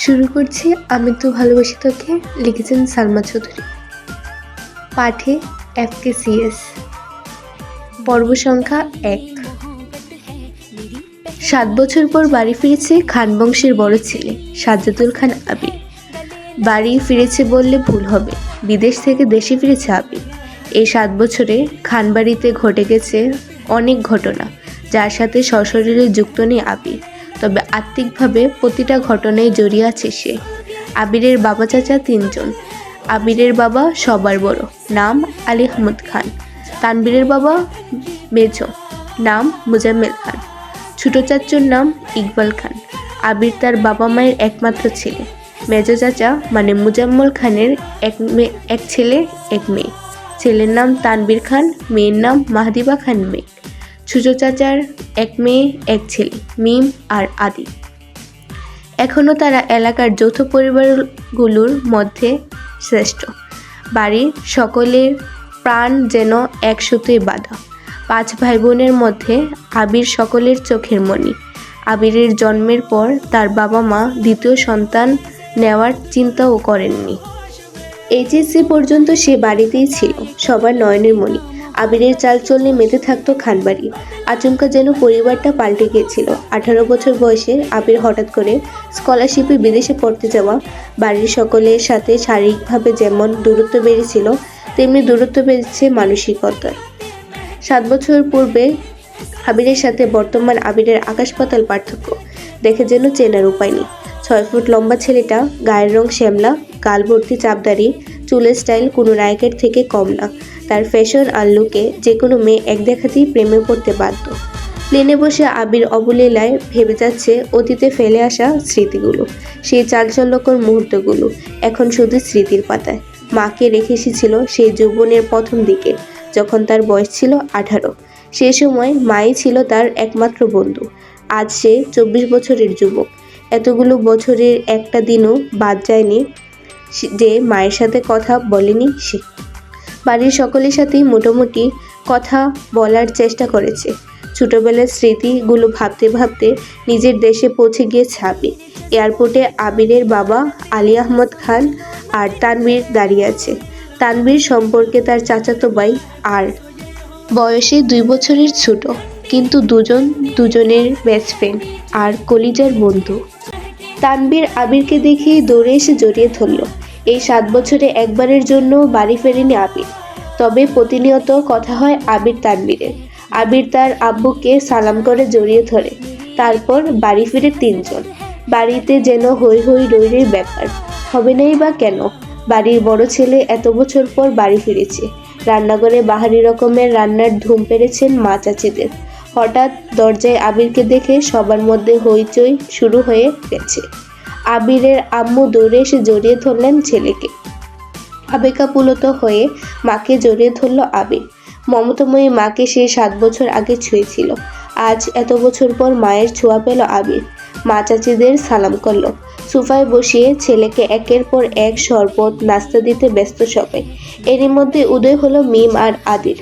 শুরু করছি আমি তো ভালোবাসি তোকে, লিখেছেন সালমা চৌধুরী। পাঠে FKCS। পর্ব সংখ্যা 1। 7 বছর পর বাড়ি ফিরেছে খান বংশের বড় ছেলে সাজ্জাদুল খান আবির। বাড়ি ফিরেছে বললে ভুল হবে, বিদেশ থেকে দেশে ফিরেছে আবির। এই 7 বছরে খান বাড়িতে ঘটে গেছে অনেক ঘটনা, যার সাথে সশরীরে যুক্ত নেই আবির, তবে আত্মিকভাবে প্রতিটা ঘটনায় জড়িয়ে আছে সে। আবিরের বাবা চাচা 3 জন। আবিরের বাবা সবার বড়, নাম আলী আহমদ খান। তানবীরের বাবা মেজ, নাম মুজাম্মেল খান। ছোট চাচুর নাম ইকবাল খান। আবির তার বাবা মায়ের একমাত্র ছেলে। মেজ চাচা মানে মুজাম্মল খানের এক ছেলে এক মেয়ে। ছেলের নাম তানবীর খান, মেয়ের নাম মাহদিবা খান মেয়ে। ছোট চাচার এক মেয়ে এক ছেলে, মিম আর আদি। এখনও তারা এলাকার যৌথ পরিবারগুলোর মধ্যে শ্রেষ্ঠ। বাড়ির সকলের প্রাণ যেন এক সুতোয় বাঁধা। 5 ভাই বোনের মধ্যে আবির সকলের চোখের মণি। আবিরের জন্মের পর তার বাবা মা দ্বিতীয় সন্তান নেওয়ার চিন্তাও করেননি। HSC পর্যন্ত সে বাড়িতেই ছিল, সবার নয়নের মণি। আবিরের চালচলনে মেতে থাকতো খানবাড়ি। আচমকা যেন পরিবারটা পাল্টে গিয়েছিল। 18 বছর বয়সে আবির হঠাৎ করে স্কলারশিপে বিদেশে পড়তে যাওয়া। বাড়ির সকলের সাথে শারীরিকভাবে যেমন দূরত্ব বেড়েছিল, তেমনি দূরত্ব বেড়েছে মানসিকতার। 7 বছর পূর্বে আবিরের সাথে বর্তমান আবিরের আকাশ পাতাল পার্থক্য। দেখে যেন চেনার উপায় নেই। 6 ফুট লম্বা ছেলেটা, গায়ের রং শ্যামলা, গাল ভর্তি চাপদাড়ি, চুলের স্টাইল কোনো নায়কের থেকে কম না। তার ফ্যাশন আর লুকে যে কোনো মেয়ে এক দেখাতেই প্রেমে পড়তে বাধ্য। প্লেনে বসে আবির অবলীলায় ভেবে যাচ্ছে অতীতে ফেলে আসা স্মৃতিগুলো, সেই চাঞ্চল্যকর মুহূর্তগুলো এখন শুধু স্মৃতির পাতায়। মাকে রেখে এসেছিল সেই যৌবনের প্রথম দিকে, যখন তার বয়স ছিল 18। সে সময় মাই ছিল তার একমাত্র বন্ধু। আজ সে 24 বছরের যুবক। এতগুলো বছরের একটা দিনও বাদ যায়নি যে মায়ের সাথে কথা বলেনি সে। বাড়ির সকলের সাথেই মোটামুটি কথা বলার চেষ্টা করেছে। ছোটবেলার স্মৃতিগুলো ভাবতে ভাবতে নিজের দেশে পৌঁছে গিয়েছে আবির। এয়ারপোর্টে আবিরের বাবা আলী আহমদ খান আর তানবীর দাঁড়িয়ে আছে। তানবীর সম্পর্কে তার চাচাতো ভাই আর বয়সে 2 বছরের ছোট, কিন্তু দুজনের বেস্ট ফ্রেন্ড আর কলিজার বন্ধু। তানবীর আবিরকে দেখে দৌড়ে এসে জড়িয়ে ধরল। এই 7 বছরে একবারের জন্য বাড়ি ফেরেনি আবির, তবে প্রতিনিয়ত কথা হয় আবির তানবীরের। আবির তার আব্বুকে সালাম করে জড়িয়ে ধরে। তারপর বাড়ি ফিরে 3 জন। বাড়িতে যেন হই হই রই রই ব্যাপার। হবে নাই বা কেন? বাড়ির বড় ছেলে এত বছর পর বাড়ি ফিরেছে। রান্নাঘরে বাহারি রকমের রান্নার ধুম পেড়েছেন মা চাচিদের। হঠাৎ দরজায় আবিরকে দেখে সবার মধ্যে হইচই শুরু হয়ে গেছে। আবিরের আম্মু দৌড়ে এসে জড়িয়ে ধরলেন ছেলেকে। আবেগাপ্লুত হয়ে মাকে জড়িয়ে ধরল আবির। মমতাময়ী মাকে সে 7 বছর আগে ছুঁয়েছিল। আজ এত বছর পর মায়ের ছোঁয়া পেল আবির। মা চাচিদের সালাম করলো। সোফায় বসিয়ে ছেলেকে একের পর এক শরবত নাস্তা দিতে ব্যস্ত সবাই। এরই মধ্যে উদয় হলো মিম আর আদির।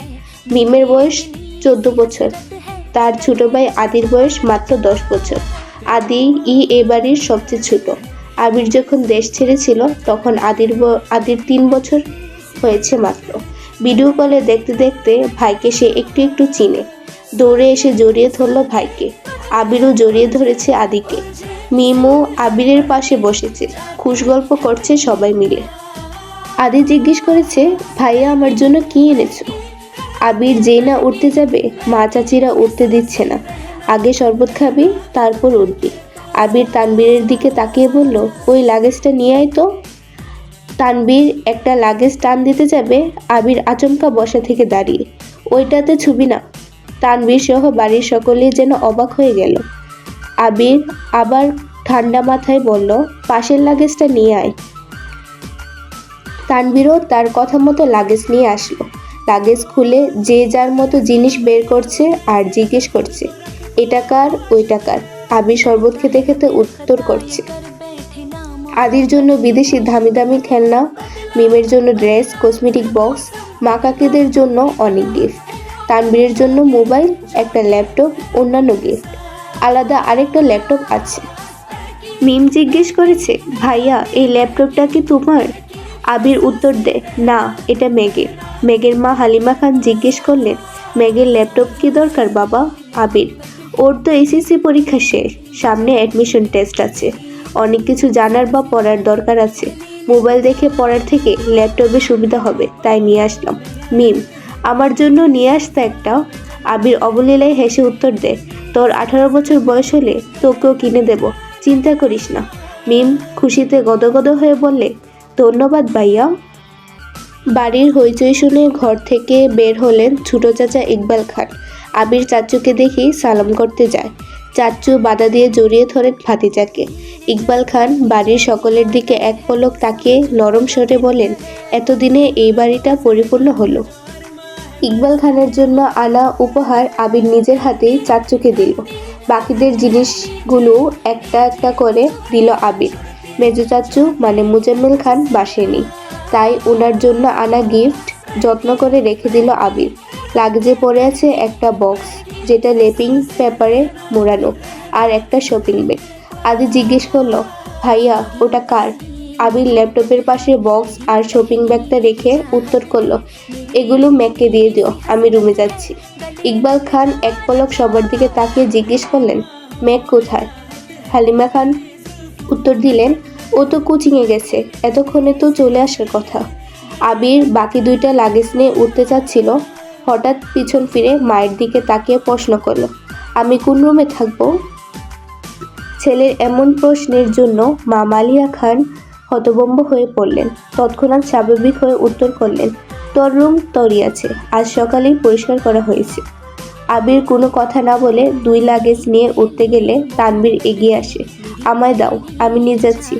মিমের বয়স 14 বছর, তার ছোট ভাই আদির বয়স মাত্র 10 বছর। আদি এ বাড়ির সবচেয়ে ছোট। আবির যখন দেশ ছেড়েছিল তখন আদির 3 বছর হয়েছে মাত্র। ভিডিও কলে দেখতে দেখতে ভাইকে সে একটু একটু চিনে। দৌড়ে এসে জড়িয়ে ধরল ভাইকে। আবিরও জড়িয়ে ধরেছে আদিকে। মিমও আবিরের পাশে বসেছে, খুশ গল্প করছে সবাই মিলে। আদি জিজ্ঞেস করেছে, ভাইয়া আমার জন্য কি এনেছো? আবির যেই না উঠতে যাবে, মা চাচিরা উঠতে দিচ্ছে না। আগে শরবত খাবি, তারপর উঠবি। আবির তানবীরের দিকে তাকিয়ে বলল, ওই লাগেজটা নিয়ে আয় তো। তানবীর একটা লাগেজ টান দিতে যাবে, আবির আচমকা বসা থেকে দাঁড়িয়ে, ওইটাতে ছুবি না। তানবীর সহ বাড়ির সকলেই যেন অবাক হয়ে গেল। আবির আবার ঠান্ডা মাথায় বলল, পাশের লাগেজটা নিয়ে আয়। তানবীরও তার কথা মতো লাগেজ নিয়ে আসলো। লাগেজ খুলে যে যার মতো জিনিস বের করছে আর জিজ্ঞেস করছে, এটা কার, ওইটা কার। আবির শরবত খেতে খেতে উত্তর করছে। আদির জন্য বিদেশি দামি দামি খেলনা, মিমের জন্য ড্রেস, কসমেটিক বক্স, মা কাকিদের জন্য অনেক গিফট, তানবীরের জন্য মোবাইল, একটা ল্যাপটপ, অন্যান্য গিফট। আলাদা আরেকটা ল্যাপটপ আছে। মিম জিজ্ঞেস করেছে, ভাইয়া এই ল্যাপটপটা কি তোমার? আবির উত্তর দেয়, না, এটা মেঘের। মেঘের মা হালিমা খান জিজ্ঞেস করলেন, মেঘের ল্যাপটপ কি দরকার বাবা? আবির, ওর তো এসএসসি পরীক্ষা শেষ, সামনে অ্যাডমিশন টেস্ট আছে, অনেক কিছু জানার বা পড়ার দরকার আছে। মোবাইল দেখে পড়ার থেকে ল্যাপটপে সুবিধা হবে, তাই নিয়ে আসলাম। মিম, আমার জন্য নিয়ে আসতে একটা? আবির অবলীলায় হেসে উত্তর দেয়, তোর 18 বছর বয়স হলে তোকেও কিনে দেব, চিন্তা করিস না। মিম খুশিতে গদগদ হয়ে বললে, ধন্যবাদ ভাইয়া। বাড়ির হইচই শুনে ঘর থেকে বের হলেন ছোট চাচা ইকবাল খান। আবির চাচুকে দেখেই সালাম করতে যায়। চাচু বাধা দিয়ে জড়িয়ে ধরেন ভাতিজাকে। ইকবাল খান বাড়ির সকলের দিকে এক পলক তাকিয়ে নরম স্বরে বলেন, এতদিনে এই বাড়িটা পরিপূর্ণ হলো। ইকবাল খানের জন্য আনা উপহার আবির নিজের হাতেই চাচুকে দিল। বাকিদের জিনিসগুলো একটা একটা করে দিল আবির। মেজো চাচু মানে মুজাম্মেল খান বাসায় নেই, তাই ওনার জন্য আনা গিফট যত্ন করে রেখে দিল আবির। লাগেজে পড়ে আছে একটা বক্স, যেটা রেপিং পেপারে মোড়ানো, আর একটা শপিং ব্যাগ। আদি জিজ্ঞেস করলো, ভাইয়া ওটা কার? আবির ল্যাপটপের পাশে বক্স আর শপিং ব্যাগটা রেখে উত্তর করলো, এগুলো ম্যাককে দিয়ে দিও, আমি রুমে যাচ্ছি। ইকবাল খান এক পলক সবার দিকে তাকিয়ে জিজ্ঞেস করলেন, ম্যাক কোথায়? হালিমা খান উত্তর দিলেন, ও তো কোচিংয়ে গেছে, এতক্ষণে তো চলে আসার কথা। আবির বাকি দুইটা লাগেজ নিয়ে উঠতে চাচ্ছিল, হঠাৎ পিছন ফিরে মায়ের দিকে তাকিয়ে প্রশ্ন করলো, আমি কোন রুমে থাকবো? ছেলের এমন প্রশ্নের জন্য মা মালিয়া খান হতভম্ব হয়ে পড়লেন। তৎক্ষণাৎ স্বাভাবিক হয়ে উত্তর করলেন, তোর রুম তোরই আছে, আজ সকালেই পরিষ্কার করা হয়েছে। আবির কোনো কথা না বলে দুই লাগেজ নিয়ে উঠতে গেলে তানবীর এগিয়ে আসে, আমায় দাও, আমি নিয়ে যাচ্ছি।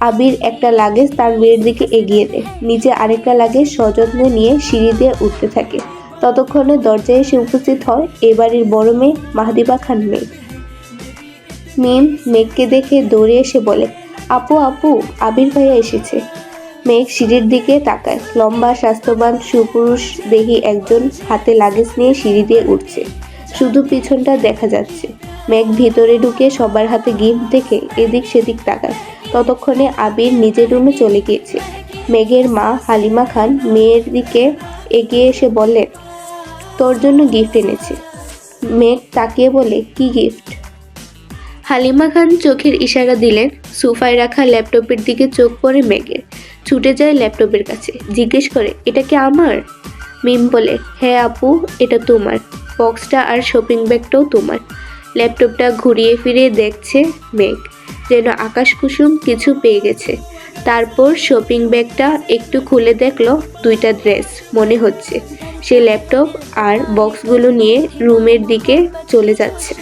আবির একটা লাগেজ তানবীরের দিকে এগিয়ে দেয়, নিজে আরেকটা লাগেজ সযত্নে নিয়ে সিঁড়ি দিয়ে উঠতে থাকে। ততক্ষণে দরজায় এসে উপস্থিত হয় এ বাড়ির বড় মেয়ে মাহদিবা খান মেঘ। মিম মেঘকে দেখে দৌড়ে এসে বলে, আপু আপু, আবির ভাইয়া এসেছে। মেঘ সিঁড়ির দিকে তাকায়, লম্বা স্বাস্থ্যবান সুপুরুষ দেহি একজন হাতে লাগেজ নিয়ে সিঁড়ি দিয়ে উঠছে, শুধু পিছনটা দেখা যাচ্ছে। মেঘ ভিতরে ঢুকে সবার হাতে গিফট দেখে এদিক সেদিক তাকায়। ততক্ষণে আবির নিজের রুমে চলে গিয়েছে। মেঘের মা হালিমা খান মেয়ের দিকে এগিয়ে এসে বললেন, তোর জন্য গিফট এনেছে। মেঘ তাকিয়ে বলে, কি গিফট? হালিমা খান চোখের ইশারা দিলেন। সোফায় রাখা ল্যাপটপের দিকে চোখ পড়ে মেঘের, ছুটে যায় ল্যাপটপের কাছে, জিজ্ঞেস করে, এটা কি আমার? মিম বলে, হ্যাঁ আপু, এটা তোমার, বক্সটা আর শপিং ব্যাগটাও তোমার। ল্যাপটপটা ঘুরিয়ে ফিরিয়ে দেখছে মেঘ, যেন আকাশ কুসুম কিছু পেয়ে গেছে। তারপর শপিং ব্যাগটা একটু খুলে দেখলো দুইটা ড্রেস মনে হচ্ছে। সে ল্যাপটপ আর বক্সগুলো নিয়ে রুমের দিকে চলে যাচ্ছে।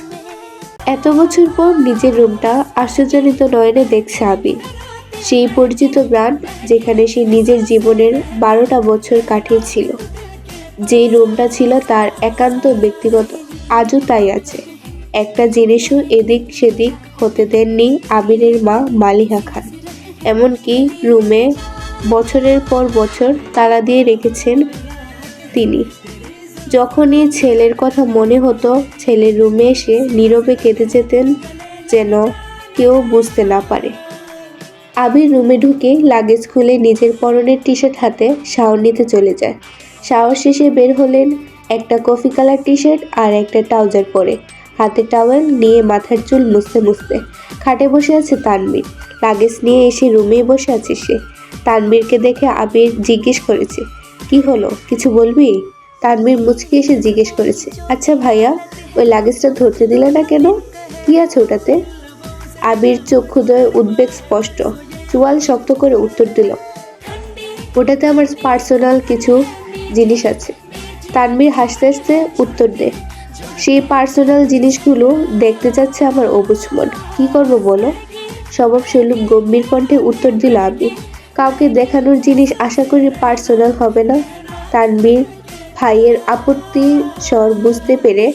এত বছর পর নিজের রুমটা আশ্চর্যজনিত নয়নে দেখছে আবির। সেই পরিচিত গ্রাম, যেখানে সে নিজের জীবনের 12টা বছর কাটিয়েছিল। যেই রুমটা ছিল তার একান্ত ব্যক্তিগত, আজও তাই আছে। একটা জিনিসও এদিক সেদিক হতে দেননি আবিরের মা মালিহা খান। এমনকি রুমে বছরের পর বছর তালা দিয়ে রেখেছেন তিনি। যখনই ছেলের কথা মনে হতো, ছেলের রুমে এসে নীরবে কেঁদে যেতেন, যেন কেউ বুঝতে না পারে। আবির রুমে ঢুকে লাগেজ খুলে নিজের পরনের টি শার্ট হাতে শাওয়ার নিতে চলে যায়। শাওয়ার শেষে বের হলেন একটা কফি কালার টি শার্ট আর একটা ট্রাউজার পরে, হাতে টাওয়েল নিয়ে মাথার চুল মুছতে মুছতে। খাটে বসে আছে তানবীর, লাগেজ নিয়ে এসে রুমেই বসে আছে সে। তানবীরকে দেখে আবির জিজ্ঞেস করেছে, কি হলো, কিছু বলবি? তানবীর মুচকি এসে জিজ্ঞেস করেছে, আচ্ছা ভাইয়া, ওই লাগেজটা ধরতে দিলে না কেন? কি আছে ওটাতে? আবির চক্ষুদয়ে উদ্বেগ স্পষ্ট, চোয়াল শক্ত করে উত্তর দিল, ওটাতে আমার পার্সোনাল কিছু জিনিস আছে। তানবীর হাসতে হাসতে উত্তর দেয়, সেই পার্সোনাল জিনিসগুলো দেখতে চাচ্ছে আমার অবুঝ মন, কি করবো বলো? স্বভাব সুলভ গম্ভীর কণ্ঠে উত্তর দিল আবির, কাউকে দেখানোর জিনিস আশা করি পার্সোনাল হবে না। তানবীর ভাইয়ের আপত্তির স্বর বুঝতে পেরে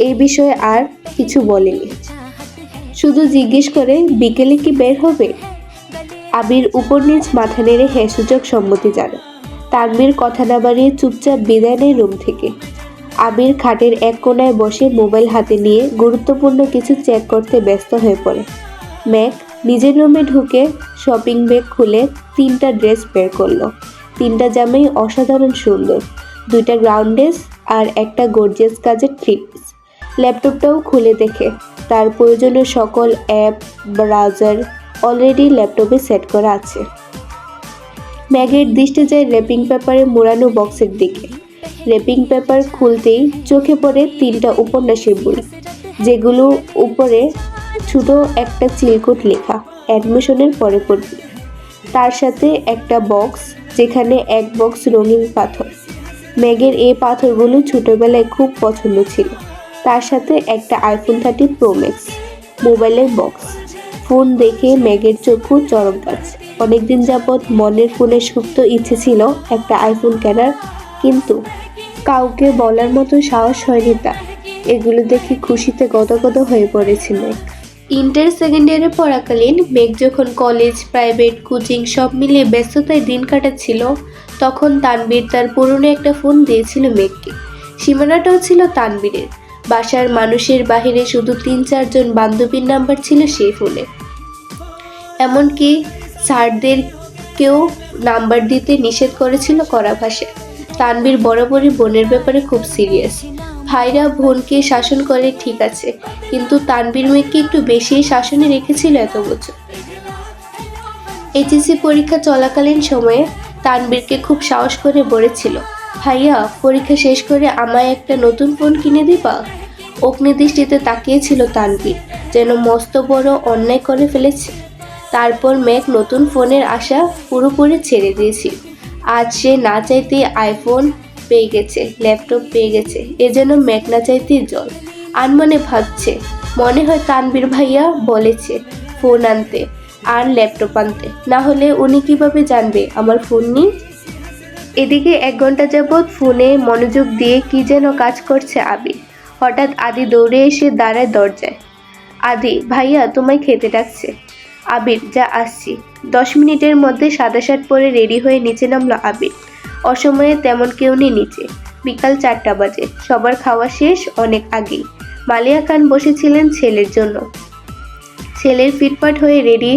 এই বিষয়ে আর কিছু বলেনি, শুধু জিজ্ঞেস করে, বিকেলে কি বের হবে? আবির উপর নিচ মাথা নেড়ে হ্যাঁ সূচক সম্মতি জানায়। তানবীর কথা না বাড়িয়ে চুপচাপ বিদায় নেয় রুম থেকে। আবির খাটের এক কোণায় বসে মোবাইল হাতে নিয়ে গুরুত্বপূর্ণ কিছু চেক করতে ব্যস্ত হয়ে পড়ে। ম্যাক নিজের রুমে ঢুকে শপিং ব্যাগ খুলে 3টা ড্রেস বের করলো। 3টা জামাই অসাধারণ সুন্দর, 2টা গ্রাউন্ডেস আর একটা গর্জিয়াস কাজের থ্রি পিস। ল্যাপটপটাও খুলে দেখে তার প্রয়োজনীয় সকল অ্যাপ ব্রাউজার অলরেডি ল্যাপটপে সেট করা আছে। ম্যাগের দৃষ্টি যায় র্যাপিং পেপারে মোড়ানো বক্সের দিকে। র্যাপিং পেপার খুলতেই চোখে পড়ে 3টা উপন্যাসের বই, যেগুলো উপরে ছোট একটা চিলকুট লেখা, অ্যাডমিশনের পরে পড়বে। তার সাথে একটা বক্স, যেখানে এক বক্স রঙিন পাথর। ম্যাগের এই পাথরগুলো ছোটবেলায় খুব পছন্দ ছিল। তার সাথে একটা আইফোন 30 প্রো ম্যাক্স মোবাইলের বক্স। ফোন দেখে ম্যাগের চক্ষু চরক গাছ। অনেকদিন যাবৎ মনের কোণে সুপ্ত ইচ্ছে ছিল একটা আইফোন কেনার, কিন্তু কাউকে বলার মতো সাহস হয়নি তার। এগুলো দেখে খুশিতে গদগদ হয়ে পড়েছে ম্যাগ। ইন্টার সেকেন্ড ইয়ারে পড়াকালীন মেঘ যখন কলেজ, প্রাইভেট, কোচিং সব মিলিয়ে ব্যস্ততায় দিন কাটাচ্ছিল, তখন তানবীর তার পুরনো একটা ফোন দিয়েছিল মেঘকে। সীমানাটাও ছিল তানবীরের। বাসার মানুষের বাহিরে শুধু 3-4 জন বান্ধবীর নাম্বার ছিল সেই ফোনে। এমনকি স্যারদেরকেও নাম্বার দিতে নিষেধ করেছিল কড়া ভাষায়। তানবীর বরাবরই বোনের ব্যাপারে খুব সিরিয়াস। ভাইরা বোনকে শাসন করে ঠিক আছে, কিন্তু তানবীর মেয়েকে একটু বেশি শাসনে রেখেছিল এত বছর। এইচএসসি পরীক্ষা চলাকালীন সময়ে তানবীরকে খুব সাহস করে বলেছিল, ভাইয়া পরীক্ষা শেষ করে আমায় একটা নতুন ফোন কিনে দিবা? অগ্নিদৃষ্টিতে তাকিয়েছিল তানবীর, যেন মস্ত বড় অন্যায় করে ফেলেছে। তারপর মেঘ নতুন ফোনের আশা পুরোপুরি ছেড়ে দিয়েছিল। আজ সে না চাইতেই আইফোন পেয়ে গেছে, ল্যাপটপ পেয়ে গেছে, এজন্য মেঘ না চাইতেই জল। আনমনে ভাবছে, মনে হয় তানবীর ভাইয়া বলেছে ফোন আনতে আর ল্যাপটপ আনতে, না হলে উনি কিভাবে জানবে আমার ফোন নেই। এদিকে 1 ঘন্টা যাবৎ ফোনে মনোযোগ দিয়ে কি যেন কাজ করছে আবির। হঠাৎ আদি দৌড়ে এসে দাঁড়ায় দরজায়। আদি, ভাইয়া তোমায় খেতে ডাকছে। আবির, যা আসছি। 10 মিনিটের মধ্যে সাদা শার্ট পরে রেডি হয়ে নিচে নামলো আবির। অসময়ে তেমন কেউ নেই নিচে। বিকাল 4টা বাজে। সবার খাওয়া শেষ অনেক আগেই। মালিয়া খান বসেছিলেন ছেলের জন্য। ছেলের ফিটফাট হয়ে রেডি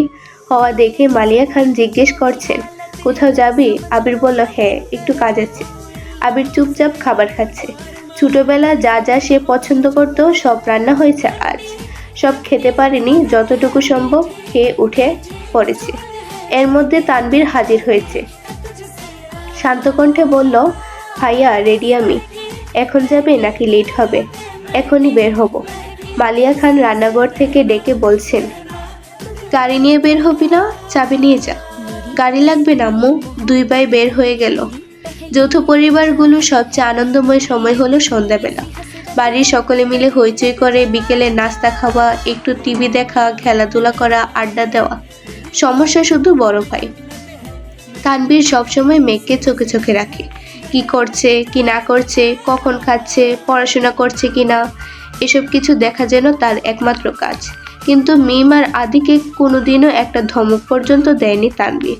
হওয়া দেখে মালিয়া খান জিজ্ঞেস করছেন, কোথাও যাবি? আবির বলল, হ্যাঁ, একটু কাজ আছে। আবির চুপচাপ খাবার খাচ্ছে। ছোটবেলা যা যা সে পছন্দ করত সব রান্না হয়েছে আজ। সব খেতে পারেনি, যতটুকু সম্ভব খেয়ে উঠে পড়েছে। এর মধ্যে তানবীর হাজির হয়েছে। শান্ত কণ্ঠে বলল, ভাইয়া রেডি আমি। এখন যাবে নাকি লেট হবে? এখনই বের হব। মালিয়া খান রান্নাঘর থেকে ডেকে বলছেন, গাড়ি নিয়ে বের হবি না? চাবি নিয়ে যা। গাড়ি লাগবে না আম্মু। 2 ভাই বের হয়ে গেল। যৌথ পরিবারগুলো সবচেয়ে আনন্দময় সময় হলো সন্ধ্যাবেলা। বাড়ির সকলে মিলে হইচই করে বিকেলে নাস্তা খাওয়া, একটু টিভি দেখা, খেলাধুলা করা, আড্ডা দেওয়া। সমস্যা শুধু বড় ভাই। তানবীর সবসময় মেঘকে চোখে চোখে রাখে। কি করছে, কি না করছে, কখন খাচ্ছে, পড়াশোনা করছে কি না, এসব কিছু দেখা যেন তার একমাত্র কাজ। কিন্তু মিম আর আদিকে কোনোদিনও একটা ধমক পর্যন্ত দেয়নি তানবীর।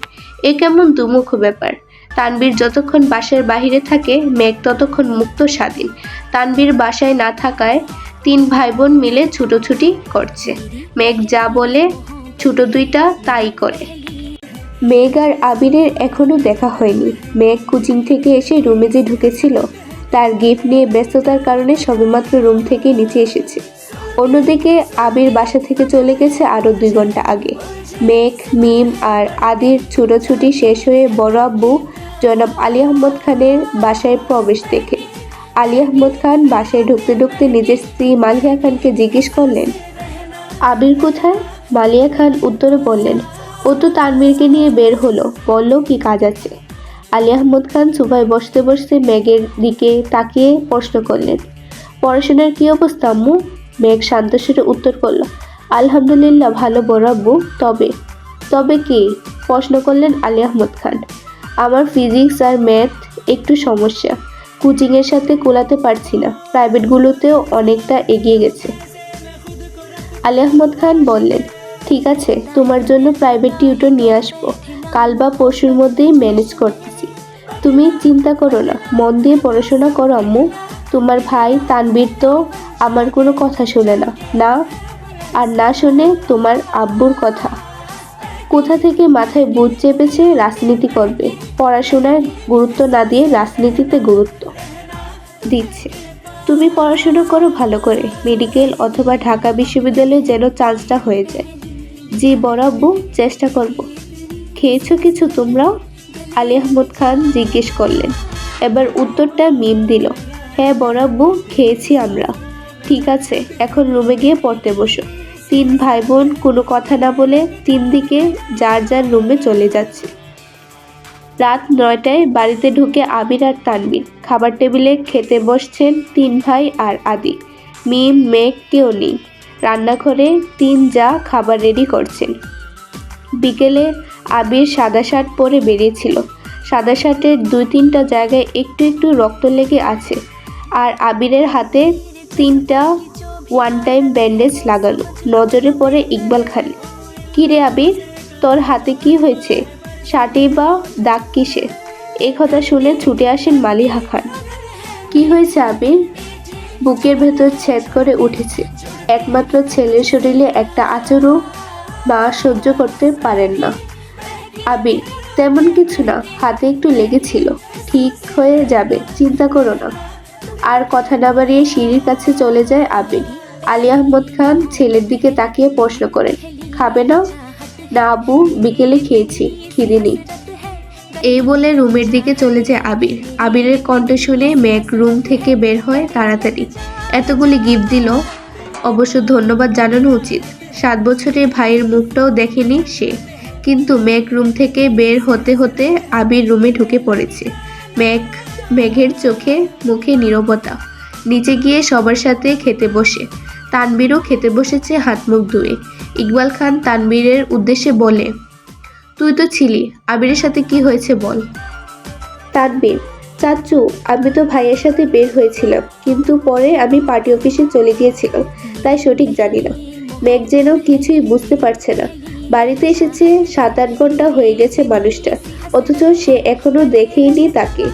এ কেমন দুমুখ ব্যাপার। তানবীর যতক্ষণ বাসার বাহিরে থাকে, মেঘ ততক্ষণ মুক্ত স্বাধীন। তানবীর বাসায় না থাকায় 3 ভাই বোন মিলে ছুটোছুটি করছে। মেঘ যা বলে ছোট 2টা তাই করে। মেঘ আর আবিরের এখনো দেখা হয়নি। মেঘ কোচিং থেকে এসে রুমে যে ঢুকেছিল, তার গিফট নিয়ে ব্যস্ততার কারণে সবেমাত্র রুম থেকে নিচে এসেছে। অন্যদিকে আবির বাসা থেকে চলে গেছে আরও 2 ঘন্টা আগে। মেঘ, মিম আর আদির ছুটোছুটি শেষ হয়ে বড় আব্বু জনাব আলী আহমদ খানের বাসায় প্রবেশ দেখে আলী আহমদ খান বাসায় ঢুকতে ঢুকতে নিজের স্ত্রী মালিয়া খানকে জিজ্ঞেস করলেন, আবির কোথায়? মালিয়া খান উত্তরে বললেন, ও তো তানবীরকে নিয়ে বের হলো, বলল কি কাজ আছে। আলী আহমদ খান সোফায় বসতে বসতে মেঘের দিকে তাকিয়ে প্রশ্ন করলেন, পড়াশোনার কি অবস্থা আম্মু? মেঘ শান্ত সুরে উত্তর করল, আলহামদুলিল্লাহ ভালো বড় আব্বু। তবে কি? প্রশ্ন করলেন আলী আহমদ খান। আমার ফিজিক্স আর ম্যাথ একটু সমস্যা, কোচিংয়ের সাথে কোলাতে পারছি না, প্রাইভেটগুলোতেও অনেকটা এগিয়ে গেছে। আলী আহমদ খান বললেন, ঠিক আছে, তোমার জন্য প্রাইভেট টিউটর নিয়ে আসবো, কাল বা পরশুর মধ্যেই ম্যানেজ করতেছি। তুমি চিন্তা করো না, মন দিয়ে পড়াশোনা করো আম্মু, তোমার ভাই তানবীর তো আমার কোনো কথা শোনে না, না আর না শোনে তোমার আব্বুর কথা। কোথা থেকে মাথায় বুট চেপেছে রাজনীতি করবে, পড়াশোনায় গুরুত্ব না দিয়ে রাজনীতিতে গুরুত্ব দিচ্ছে। তুমি পড়াশোনা করো ভালো করে, মেডিকেল অথবা ঢাকা বিশ্ববিদ্যালয়ে যেন চান্সটা হয়ে যায়। জি বড় আব্বু, চেষ্টা করব। খেয়েছো কিছু তোমরা? আলী আহমদ খান জিজ্ঞেস করলেন। এবার উত্তরটা মিম দিল। হ্যাঁ বড় আব্বু, খেয়েছি আমরা। ঠিক আছে, এখন রুমে গিয়ে পড়তে বসো। তিন ভাই বোন কোনো কথা না বলে তিন দিকে যার যার রুমে চলে যাচ্ছে। রাত 9টায় বাড়িতে ঢুকে আবির আর তানবীর। খাবার টেবিলে খেতে বসছেন তিন ভাই আর আদি। মিম মেঘ কেউ নেই। রান্নাঘরে তিন যা খাবার রেডি করছেন। বিকেলে আবির সাদা শার্ট পরে বেরিয়েছিল। সাদা শার্টের 2-3টা জায়গায় একটু একটু রক্ত লেগে আছে, আর আবিরের হাতে 3টা ওয়ান টাইম ব্যান্ডেজ লাগানো। নজরে পড়ে ইকবাল খান। কী রে আবির, তোর হাতে কি হয়েছে? শার্টেই বা দাগ কিসে? এই কথা শুনে ছুটে আসেন মালিহা খান। কি হয়েছে আবির? বুকের ভেতর ছেদ করে উঠেছে। একমাত্র ছেলের শরীরে একটা আচরও মা সহ্য করতে পারেন না। আবির, তেমন কিছু না, হাতে একটু লেগেছিল, ঠিক হয়ে যাবে, চিন্তা করো না। আর কথা না বাড়িয়ে সিঁড়ির কাছে চলে যায় আবির। আলী আহমদ খান ছেলের দিকে তাকিয়ে প্রশ্ন করেন, খাবে না? না আব্বু, বিকেলে খেয়েছি, খিদে নেই। এই বলে রুমের দিকে চলে যায় আবির। আবিরের কণ্ঠ শুনে মেঘ রুম থেকে বের হয় তাড়াতাড়ি। এতগুলি গিফট দিল, অবশ্য ধন্যবাদ জানানো উচিত। 7 বছরের ভাইয়ের মুখটাও দেখেনি সে। কিন্তু মেঘ রুম থেকে বের হতে হতে আবির রুমে ঢুকে পড়েছে। মেঘের চোখে মুখে নীরবতা। নিচে গিয়ে সবার সাথে খেতে বসে। তানবীরও খেতে বসেছে হাত মুখ ধুয়ে। ইকবাল খান তানবীরের উদ্দেশ্যে বলে, তুই তো ছিলি, আবিরের সাথে কি হয়েছে বল। তানবীর, চাচু, আমি তো ভাইয়ের সাথে বের হয়েছিলাম, কিন্তু পরে আমি পার্টি অফিসে চলে গিয়েছিলাম, তাই সঠিক জানি না। মেঘ যেন কিছুই বুঝতে পারছে না। বাড়িতে এসেছে 7-8 ঘন্টা হয়ে গেছে মানুষটা, অথচ সে এখনো দেখেইনি তাকে।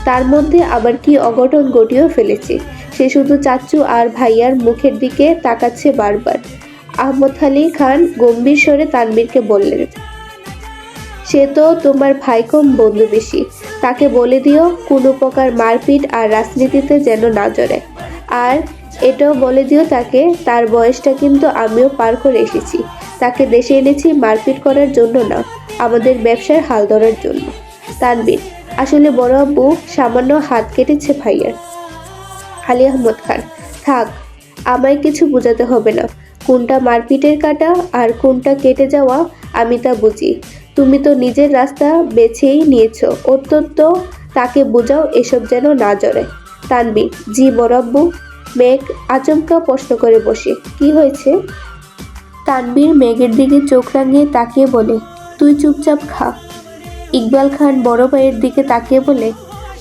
তার মধ্যে আবার কি অঘটন ঘটিয়েও ফেলেছে। সে শুধু চাচু আর ভাইয়ার মুখের দিকে তাকাচ্ছে বারবার। আহমদ আলী খান গম্ভীর স্বরে তানবীরকে বললেন, সে তো তোমার ভাই কম বন্ধু বেশি, তাকে বলে দিও কোনো প্রকার মারপিট আর রাজনীতিতে যেন না জড়ায়। আর এটাও বলে দিও তাকে, তার বয়সটা কিন্তু আমিও পার করে এসেছি। তাকে দেশে এনেছি মারপিট করার জন্য না, আমাদের ব্যবসার হাল ধরার জন্য। তানবীর, আসলে বড় আব্বু সামান্য হাত কেটেছে ভাইয়ার। আলী আহমদ খান, থাক, আমায় কিছু বোঝাতে হবে না। কোনটা মারপিটের কাটা আর কোনটা কেটে যাওয়া আমি তা বুঝি। তুমি তো নিজের রাস্তা বেছেই নিয়েছো, অত্যন্ত তাকে বোঝাও এসব যেন না জড়ায়। তানবীর, জি বড় আব্বু। মেঘ আচমকা প্রশ্ন করে বসে, কি হয়েছে? তানবীর মেঘের দিকে চোখ রাঙিয়ে তাকিয়ে বলে, তুই চুপচাপ খা। ইকবাল খান বড় ভাইয়ের দিকে তাকিয়ে বলে,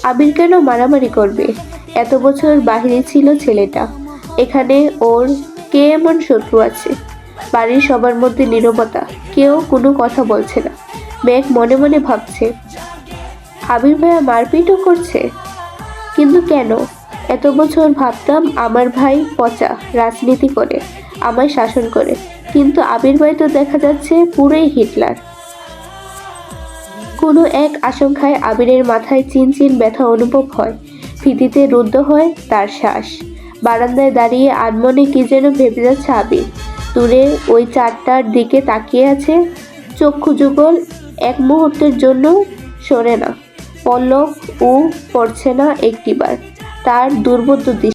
আবির কেন মারামারি করবে? এত বছর বাহিরে ছিল ছেলেটা, এখানে ওর কে এমন শত্রু আছে? বাড়ির সবার মধ্যে নীরবতা, কেউ কোনো কথা বলছে না। মেঘ মনে মনে ভাবছে, আবির ভাইয়া মারপিটও করছে, কিন্তু কেন? এত বছর ভাবতাম আমার ভাই পচা, রাজনীতি করে, আমায় শাসন করে, কিন্তু আবির ভাই তো দেখা যাচ্ছে পুরোই হিটলার। কোনো এক আশঙ্কায় আবিরের মাথায় চিনচিন ব্যথা অনুভব হয়। ভীতিতে রুদ্ধ হয় তার শ্বাস। বারান্দায় দাঁড়িয়ে আনমনে কি যেন ভেবে যাচ্ছে আবির। দূরে ওই 4টার দিকে তাকিয়ে আছে, চক্ষু যুগল এক মুহূর্তের জন্য সরে না, পলক ও পড়ছে না একটিবার। তার দুর্বোধ্য দৃষ্টি।